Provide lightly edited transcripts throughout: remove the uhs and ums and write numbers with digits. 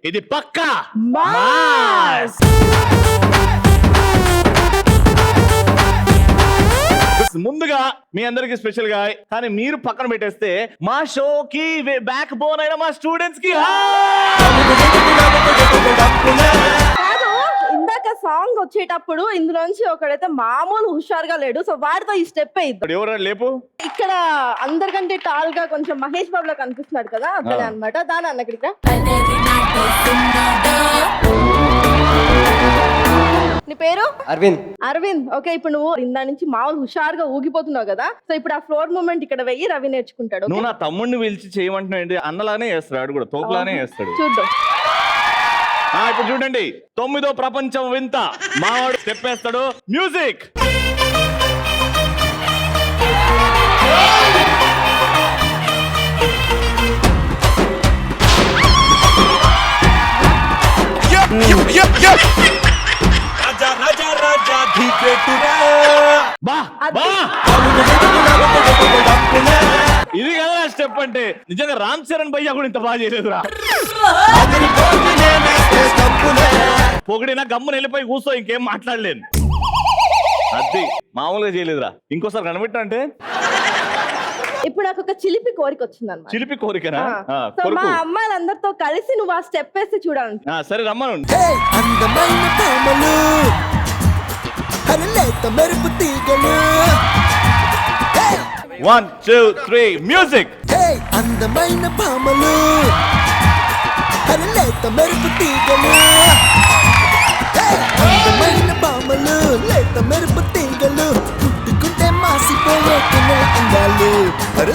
ఇది పక్కా మాస్. ముందుగా మీ అందరికి స్పెషల్ గా కానీ మీరు పక్కన పెట్టేస్తే మా షోకి బ్యాక్ బోన్ అయిన మా స్టూడెంట్స్ కి కాదు, ఇందాక సాంగ్ వచ్చేటప్పుడు ఇందులోంచి ఒకడైతే మామూలు హుషారుగా లేడు. సో వాడితో ఈ స్టెప్ అయ్యిద్దాం. ఎవరు లేపు ఇక్కడ అందరికంటే టాల్ గా కొంచెం మహేష్ బాబు లా కనిపిస్తున్నాడు కదా, అతనే అన్నమాట. దాని అన్న ఇక్కడికి నీ పేరు అరవింద్. అరవింద్. ఓకే, ఇప్పుడు నువ్వు ఇందా నుంచి మామూలు హుషారుగా ఊగిపోతున్నావు కదా, సో ఇప్పుడు ఆ ఫ్లోర్ మూమెంట్ ఇక్కడ వెయ్యి రవి నేర్చుకుంటాడు. నువ్వు నా తమ్ముడిని పిలిచి చేయమంటున్నావు ఏంటి? అన్నలానే చేస్తాడు, ఆడు కూడా తోపులానే చేస్తాడు. చూద్దాం. ఇప్పుడు చూడండి, 9వ ప్రపంచం వింత మావాడు స్టెప్ వేస్తాడు. మ్యూజిక్. ఇది కదా స్టెప్ అంటే. నిజంగా రామ్ చరణ్ భయ్యా కూడా ఇంత బాగా చేయలేదురా. పొగిడినా గమ్మున వెళ్ళిపోయి కూర్చో, ఇంకేం మాట్లాడలేను. అది మామూలుగా చేయలేదురా. ఇంకోసారి కనబెట్టా అంటే ఇప్పుడు నాకు ఒక చిలిపి కోరిక వచ్చింది అన్నమాట. చిలిపి కోరికనా? సో మా అమ్మాయిలందరితో కలిసి నువ్వు ఆ స్టెప్ వేసి చూడాలి. సరే రమ్మను. అందమైన పామలు అరలేత మెరుపు తీగలు. 1 2 3 మ్యూజిక్. అందమైన పామలు అరలేత మెరుపు తీగలు. అందమైన పామలు లేత మెరుపు తీగలు. పుట్టుకుంటే మాసిపోయే కిన్నెల అందాలు.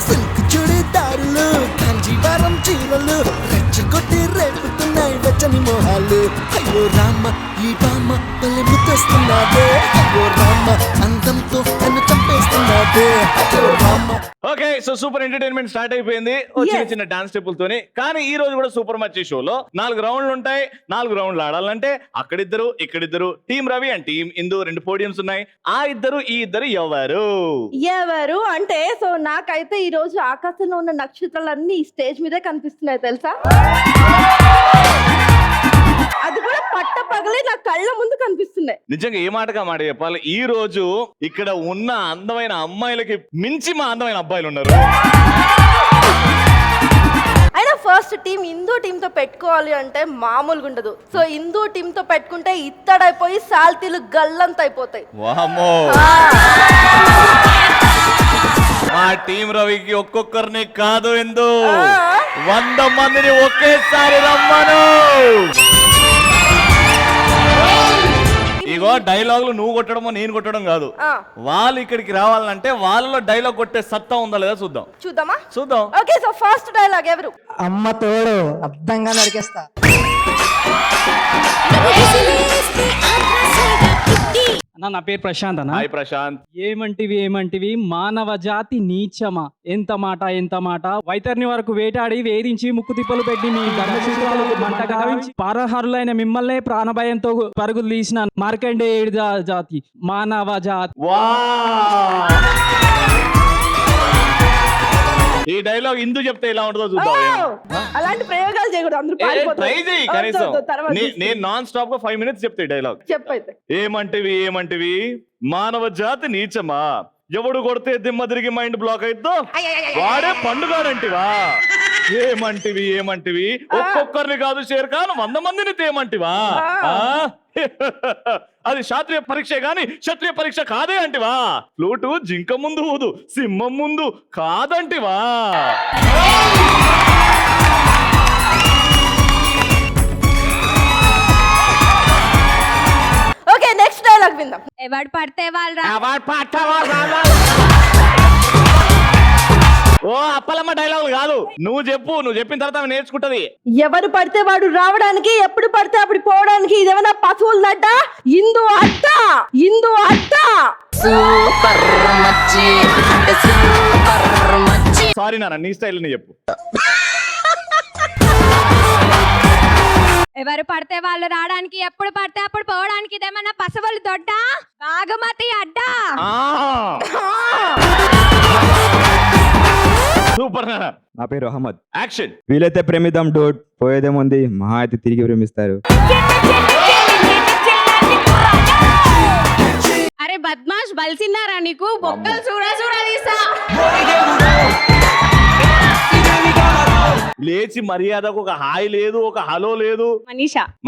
సిల్క్ చుడిదారులు కాంజీవరం చీరలు రెచ్చగొట్టి రేపుతున్నాయి వెచ్చని మోహాలు. అయ్యో రామ ఈ బామ్మ పల్లె ముద్దొస్తున్నాడే. అయ్యో రామ అందంతో నన్ను చంపేస్తున్నాడే. అయ్యో Rama. Okay, so super entertainment start అయిపోయింది చిన్న చిన్న డాన్స్ స్టెప్పులతోని. కానీ ఈ రోజు కూడా సూపర్ మచ్చి షోలో 4 రౌండ్లు ఉంటాయి. 4 రౌండ్లు ఆడాలంటే అక్కడిద్దరు ఇక్కడిద్దరు. Team Ravi and team Indu 2 podiums ఉన్నాయి. ఆ ఇద్దరు ఈ ఇద్దరు ఎవరు అంటే సో నాకైతే ఈ రోజు ఆకాశంలో ఉన్న నక్షత్రాలన్నీ ఈ స్టేజ్ మీదే కనిపిస్తున్నాయి తెలుసా. అది కూడా పట్ట పగలే నా కళ్ళ ముందు కనిపిస్తున్నాయి. నిజంగా ఏ మాటగా మాట చెప్పాలి, ఈ రోజు ఇక్కడ ఉన్న అందమైన అమ్మాయిలకి మించి మా అందమైన అబ్బాయిలు ఉన్నారు. అయినా ఫస్ట్ టీం హిందూ టీం తో పెట్టుకోవాలి అంటే మామూలుగా ఉండదు. సో హిందూ టీం తో పెట్టుకుంటే ఇత్తడైపోయి సాల్తీలు గల్లంత అయిపోతాయి. వామ్మో, మా టీం రవికి ఒక్కొక్కరిని కాదు ఎందు 100 మందిని ఒకేసారి రమ్మను. ఇగో డైలాగులు నువ్వు కొట్టడమో నేను కొట్టడం కాదు. వాళ్ళు ఇక్కడికి రావాలంటే వాళ్ళలో డైలాగ్ కొట్టే సత్తా ఉందా లేదా చూద్దాం. చూద్దాం. ఓకే, సో ఫస్ట్ డైలాగ్ ఎవరు? అమ్మ తోడు అర్థంగా నరికేస్తా. నా పేరు ప్రశాంత్ అన్న. హాయ్ ప్రశాంత్. ఏమంటివి మానవ జాతి నీచమా, ఎంత మాట వైతరిని వరకు వేటాడి వేధించి ముక్కు తిప్పలు పెట్టి మీ ధర్మసూత్రాలకు మంట గావించి పారహరులైన మిమ్మల్నే ప్రాణభయంతో పరుగులు తీసిన మార్కండేయుడి జాతి మానవ జాతి. ఈ డైలాగ్ ఇందు చెప్తే ఎలా ఉంటుందో చూద్దాం. అలాంటి ప్రయోగాలు చేయకూడదు, అందరూ ట్రై చేయి కనీసం. నేను నాన్ స్టాప్ గా 5 minutes చెప్తే డైలాగ్ చెప్పైతే. ఏమంటివి మానవ జాతి నీచమా, ఎవడు కొడితే దిమ్మ తిరిగి మైండ్ బ్లాక్ అయిద్దో వాడే పండుగాడంటివా. ఏమంటివి ఒక్కొక్కరిని కాదు షేర్ ఖాన్ 100 మందిని తేమంటివా. అది శాస్త్రీయ పరీక్ష గాని క్షత్రియ పరీక్ష కాదే అంటివా. ఫ్లూటు జింక ముందు ఊదు సింహం ముందు కాదంటివా. ఓకే, నెక్స్ట్ డైలాగ్ విందాం. ఎవడు పడితే వాళ్ళు ఓ అప్పలమ్మ డైలాగ్ కాదు, నువ్వు చెప్పిన తర్వాత ఆమె నేర్చుకుంటది. ఎవరు పడితే వాడు రావడానికి, ఎప్పుడు పడితే అప్పుడు పోవడానికి ఇదేమన్నా పశువుల దడ్డ. ఇందు అట్ట. సారీ నాన్న, నీ స్టైల్ ని చెప్పు. ఎవరు పడితే వాళ్ళు రావడానికి, ఎప్పుడు పడితే అప్పుడు పోవడానికి ఇదేమన్నా పశువులు దొడ్డ, బాగమతి అడ్డ. సూపర్ నాన్న. నా పేరు అహ్మద్. యాక్షన్. వీలైతే ప్రేమిద్దాం డూడ్, పోయేదేముంది, మహా అయితే తిరిగి ప్రేమిస్తారు. అరే బద్మాష్ బలిసిందారా నీకు బొక్కలు చూడ తీసా. లేచి మర్యాదకు ఒక హాయ్ లేదు, ఒక హలో లేదు.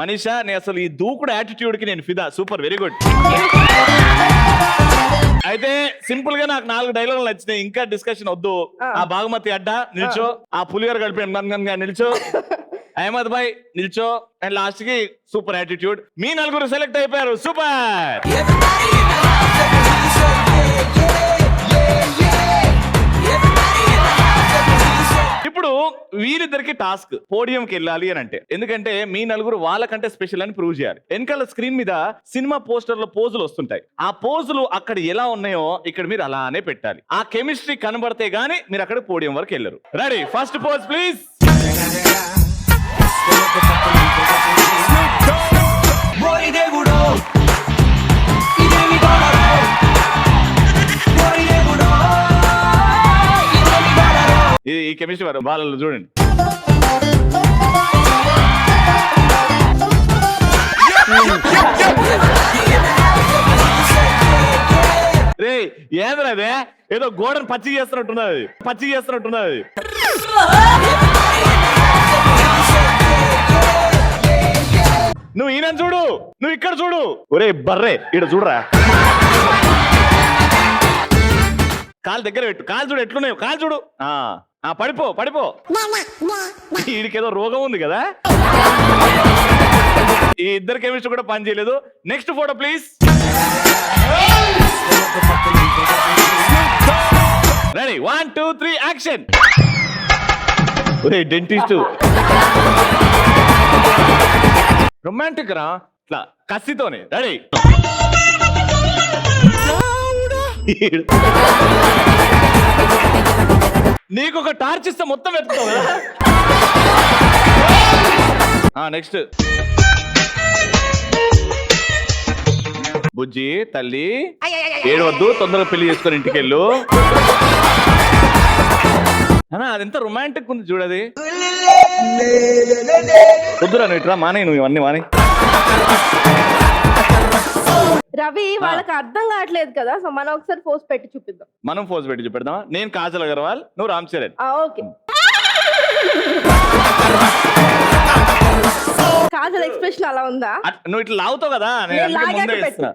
మనీషా నేను అసలు ఈ దూకుడు యాటిట్యూడ్ కి నేను ఫిదా. Super, very good. అయితే సింపుల్ గా నాకు 4 డైలాగులు నచ్చినాయి. ఇంకా డిస్కషన్ వద్దు. ఆ బాగుమతి అడ్డ నిల్చో, ఆ పులిహోర కలిపి నిల్చో, అహ్మద్ భాయ్ నిల్చో, అండ్ లాస్ట్ కి సూపర్ యాటిట్యూడ్. మీ 4 సెలెక్ట్ అయిపోయారు. సూపర్. ఇప్పుడు వీరిద్దరికి టాస్క్ పోడియంకి వెళ్ళాలి అని అంటే, ఎందుకంటే మీ 4 వాళ్ళకంటే స్పెషల్ అని ప్రూవ్ చేయాలి. వెనకాల స్క్రీన్ మీద సినిమా పోస్టర్ లో పోజులు వస్తుంటాయి. ఆ పోజులు అక్కడ ఎలా ఉన్నాయో ఇక్కడ మీరు అలానే పెట్టాలి. ఆ కెమిస్ట్రీ కనబడితే గానీ మీరు అక్కడ పోడియం వరకు వెళ్ళరు. Ready, first pose please. ఈ కెమిస్ట్రీ వారు వాళ్ళు చూడండి. రే ఏంద్రదే, ఏదో గోడను పచ్చి చేస్తున్నట్టున్నది. నువ్వు ఈయన చూడు, నువ్వు ఇక్కడ చూడు. ఒరే బర్రే, ఇక్కడ చూడరా. కాలు దగ్గర పెట్టు, కాలు చూడు ఎట్లున్నాయో, కాలు చూడు. పడిపో. వీడికేదో రోగం ఉంది కదా. ఈ ఇద్దరు కెమిస్ట్రీ కూడా పని చేయలేదు. Next photo please. Ready, 1 2 3 action. Dentist romantic రా, ఇట్లా కసితోనే. రెడీ, నీకు ఒక టార్చ్ ఇస్తే మొత్తం ఎత్తుతావు కదా. నెక్స్ట్. బుజ్జి తల్లి ఏడవద్దు, తొందరగా పెళ్లి చేసుకొని ఇంటికి వెళ్ళు. అదెంత రొమాంటిక్ ఉంది చూడది. వద్దురా నువ్వు ఇట్రా, మానే నువ్వు ఇవన్నీ మానే. రవి వాళ్ళకి అర్థం కావట్లేదు కదా, సో మనం ఒకసారి పోస్ట్ పెట్టి చూపిద్దాం. మనం పోజ్ పెట్టి చూపెడదామా? నేను కాజల్ అగర్వాల్, నువ్వు రామ్ చరణ్. ఓకే. కాజల్ ఎక్స్ప్రెషన్ అలా ఉందా? నువ్వు ఇట్లా లాగుతావు కదా, నేను అందుకే ముందే ఇస్తున్నా.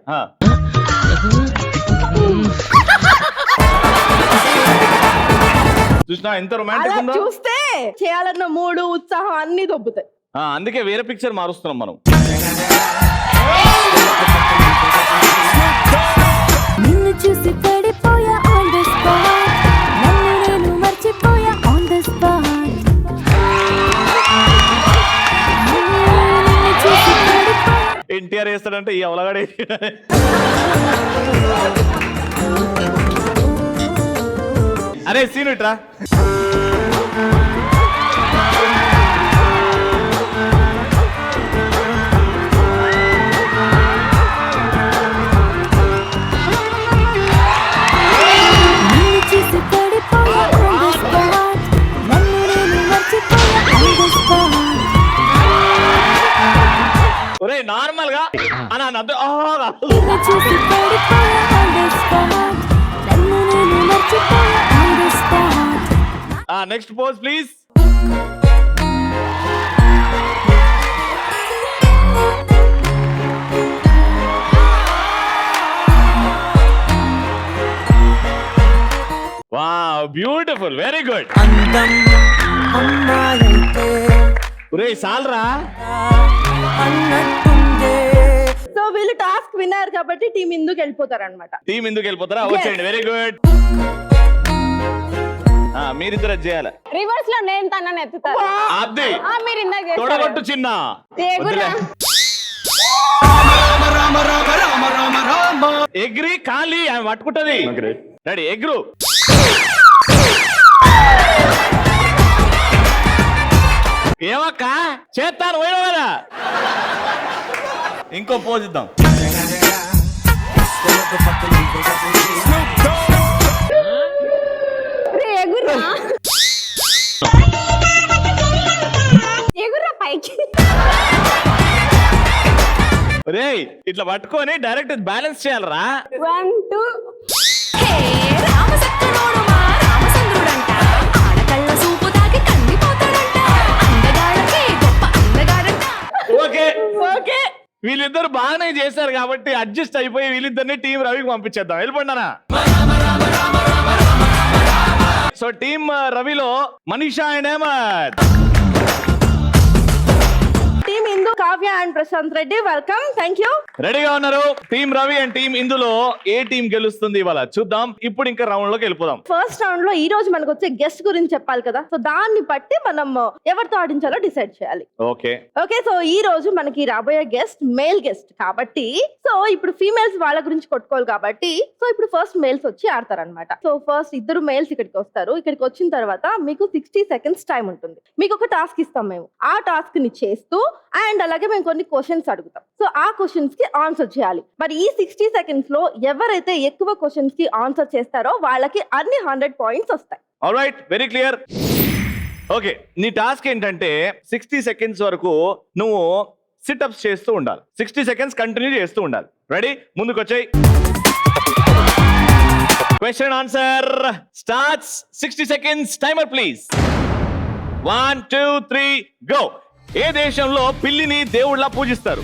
చూసినా ఎంత రొమాంటిక్ ఉందో. చూస్తే చేయాలన్న మూడు ఉత్సాహం అన్ని దొబ్బుతాయి. అందుకే వేరే పిక్చర్ మారుస్తున్నాం మనం. నిన్ను చూసి పడిపోయా ఆన్ ది స్పాట్, నన్ను నేను మర్చిపోయా ఆన్ ది స్పాట్. ఎన్టీఆర్ వేస్తాడంటే ఈ అవలగాడే. అరే సీను ఇట్రా. ఒరే నార్మల్ గా next pose please. Wow, beautiful, very good. అందం అమ్మాయంటే ఒరే సాల్రా అన్నట్టుందే. సో వీళ్ళు టాస్క్ విన్నారు కాబట్టి టీం ఇందుకు వెళ్ళిపోతారు అనమాట. టీం ఎందుకు వెళ్ళిపోతారా? వచ్చేయండి, వెరీ గుడ్. మీరిద్దరు చేయాలి. రివర్స్ లో నేను తనని ఎత్తుతాను. అది మీరు ఇందాక చేశారు. తొడగొట్టు చిన్న. ఎగురా. ఎగ్రి ఖాళీ ఆమె పట్టుకుంటది. రెడీ, ఎగ్రు. ఏమక్క చేస్తాను పోయినా కదా. ఇంకో పోజ్ ఇద్దాం. రేయ్ ఇట్లా పట్టుకొని డైరెక్ట్ బ్యాలెన్స్ చేయాలరా. 1 2 హే రామసక్కనోడు మా రామచంద్రుడంట ఆడకళ్ళ సూపు తాకి కందిపోతాడంట అందగాడకి గొప్ప అందగాడంట. ఓకే ఓకే వీళ్ళిద్దరు బాగానే చేశారు కాబట్టి అడ్జస్ట్ అయిపోయి వీళ్ళిద్దరిని టీం రవికి పంపించేద్దాం. వెళ్ళిపోండానా. సో టీం రవిలో Manisha and Ahmed. Team Indu Kavya and Prashant Reddy welcome. Thank you. రెడీగా ఉన్నారు. టీం రవి అండ్ టీం ఇందులో ఏ టీం గెలుస్తుంది ఇవాళ చూద్దాం. ఇప్పుడు ఇంకా రౌండ్ లోకి వెళ్ళిపోదాం. ఫస్ట్ రౌండ్ లో ఈ రోజు మనకు వచ్చే గెస్ట్ గురించి చెప్పాలి కదా, సో దాన్ని బట్టి మనం ఎవరితో ఆడించాలో డిసైడ్ చేయాలి. ఓకే ఓకే సో ఈ రోజు మనకి రాబోయే గెస్ట్ మేల్ గెస్ట్ కాబట్టి, సో ఇప్పుడు ఫీమేల్స్ వాళ్ళ గురించి కొట్టుకోవాలి కాబట్టి, సో ఇప్పుడు ఫస్ట్ మేల్స్ వచ్చి ఆడతారనమాట. సో ఫస్ట్ ఇద్దరు మేల్స్ ఇక్కడికి వస్తారు. ఇక్కడికి వచ్చిన తర్వాత మీకు 60 సెకండ్స్ టైం ఉంటుంది. మీకు ఒక టాస్క్ ఇస్తాం మేము. ఆ టాస్క్ ని చేస్తూ అండ్ అలాగే మేము కొన్ని క్వశ్చన్స్ అడుగుతాం. సో ఆ క్వశ్చన్స్ కి ఆన్సర్ చేయాలి. మరి ఈ 60 సెకండ్స్ లో ఎవరైతే ఎక్కువ క్వశ్చన్స్ కి ఆన్సర్ చేస్తారో వాళ్ళకి అన్ని 100 పాయింట్స్ వస్తాయి. Alright very clear. ఓకే నీ టాస్క్ ఏంటంటే 60 సెకండ్స్ వరకు నువ్వు సిట్అప్స్ చేస్తూ ఉండాలి. 60 సెకండ్స్ కంటిన్యూ చేస్తూ ఉండాలి. రెడీ? ముందుకు వచ్చాయి. Question answer starts. 60 seconds timer please. 1 2 3 go. ఏ దేశంలో పిల్లిని దేవుళ్ళ పూజిస్తారు?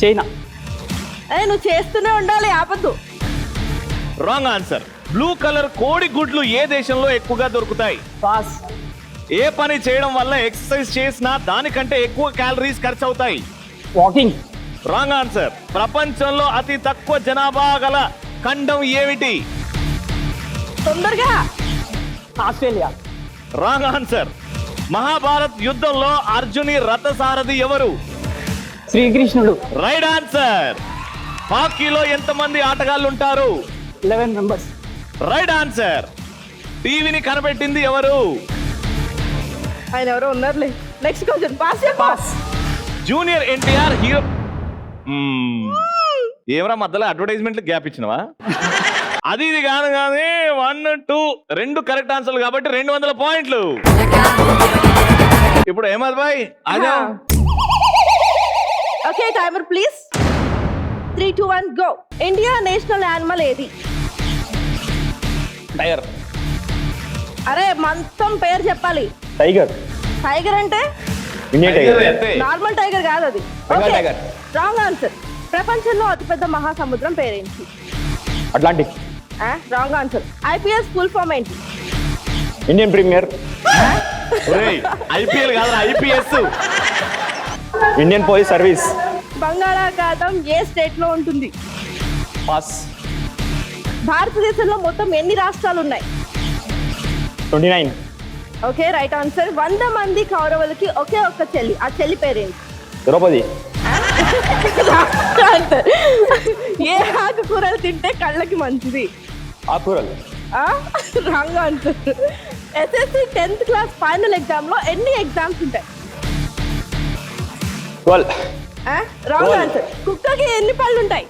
చైనా. అదే నువ్వు చేస్తూనే ఉండాలి, ఆపద్దు. Wrong answer. బ్లూ కలర్ కోడి గుడ్లు ఏ దేశంలో ఎక్కువగా దొరుకుతాయి? పాస్. ఏ పని చేయడం వల్ల ఎక్సర్సైజ్ చేసినా దానికంటే ఎక్కువ క్యాలరీస్ ఖర్చు అవుతాయి? వాకింగ్. Wrong answer. ప్రపంచంలో అతి తక్కువ జనాభా గల ఖండం ఏమిటి? తొందరగా. ఆస్ట్రేలియా. Wrong answer. మహాభారత్ యుద్ధంలో అర్జుని రథసారథి ఎవరు? శ్రీకృష్ణుడు. Right answer. హాకీలో ఎంతమంది ఆటగాళ్ళు ఉంటారు? 11 మెంబర్స్. Right answer. టీవీని కనిపెట్టింది ఎవరు? ఆయన ఎవరో ఉన్నారులే. Next question. Pass. Junior NTR hero. ఏమరా మధ్యలో అడ్వర్టైజ్మెంట్ గ్యాప్ ఇచ్చినవా? అది ఇది కాదు కానీ 1 2 రెండు కరెక్ట్ ఆన్సర్లు కాబట్టి 200 పాయింట్లు. ఇప్పుడు అహ్మద్ భాయ్ ఆజా. Okay timer please. 3 2 1 go. India national animal ఏది? టైగర్. అరే మొత్తం పేరు చెప్పాలి. టైగర్. టైగర్ అంటే ఇండియన్ టైగర్. నార్మల్ టైగర్ కాదు అది. బెంగాల్ టైగర్. Wrong answer. ప్రపంచంలో అతిపెద్ద మహాసముద్రం పేరేంటి? Atlantic. Wrong answer. IPS full form ఏంటి? Indian premier. ఐపీఎల్ కాదు ఐపీఎస్. Indian police service. బంగాళాఖాతం ఏ స్టేట్ లో ఉంటుంది? పాస్. భారతదేశంలో మొత్తం ఎన్ని రాష్ట్రాలు ఉన్నాయి? 29. Okay right answer. 100 మంది కౌరవులకి ఒకే ఒక్క చెల్లి. ఆ చెల్లి పేరేంటి? ద్రౌపది. ఆన్సర్. ఏ ఆకుకూరలు తింటే కళ్ళకి మంచిది? ఆకుకూరలు. Wrong answer. SSC 10th class final exam లో ఎన్ని ఎగ్జామ్స్ ఉంటాయి? 12. Wrong answer. కుక్కకి ఎన్ని పళ్ళు ఉంటాయి?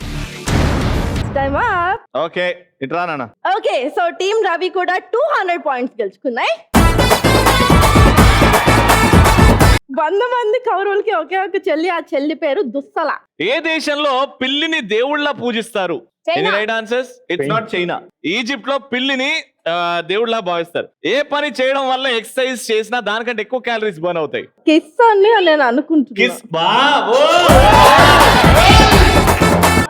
Time up. ఓకే ఇట్రా నాన్న. ఓకే సో టీమ్ రవి కూడా 200 పాయింట్స్ గెలుచుకున్నాయి. 100 మంది కౌరవులకి ఒకే ఒక చెల్లి. ఆ చెల్లి పేరు దుస్సల. ఏ దేశంలో పిల్లిని దేవుళ్ళ పూజిస్తారు? China. Any right answers? It's not China. Egypt లో పిల్లిని దేవుళ్ళ భావిస్తారు. ఏ పని చేయడం వల్ల ఎక్సర్సైజ్ చేసినా దానికంటే ఎక్కువ క్యాలరీస్ బర్న్ అవుతాయి? కిస్ అని నేను అనుకుంటున్నా. కిస్ బాబో.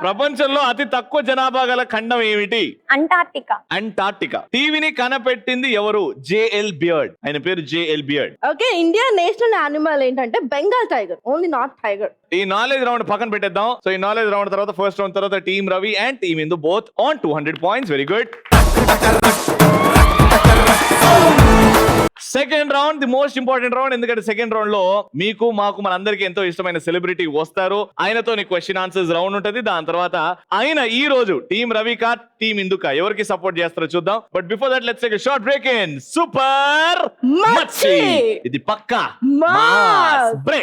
ప్రపంచంలో అతి తక్కువ జనాభా గల ఖండం ఏమిటి? అంటార్క్టికా. అంటార్క్టికా. టీవీని కనిపెట్టింది ఎవరు? J L Baird. ఆయన పేరు J L Baird. Okay India national animal ఏంటంటే Bengal tiger. Only not tiger. ఈ నాలెడ్జ్ రౌండ్ పక్కన పెట్టేద్దాం. సో ఈ నాలెడ్జ్ రౌండ్ తర్వాత ఫస్ట్ రౌండ్ తర్వాత team Ravi and team Indu both on 200 points. Very good. Second round the most important round. ఎందుకంటే second round లో మీకు మాకు మనందరికీ ఎంతో ఇష్టమైన సెలబ్రిటీ వస్తారు. ఆయనతో నీ క్వశ్చన్ ఆన్సర్స్ రౌండ్ ఉంటది. దాని తర్వాత ఆయన ఈ రోజు టీమ్ రవికా టీమ్ ఇందుక ఎవరికి సపోర్ట్ చేస్తారో చూద్దాం. But before that let's take a short break in super మచ్చి. ఇది పక్కా మాస్ బ్రేక్.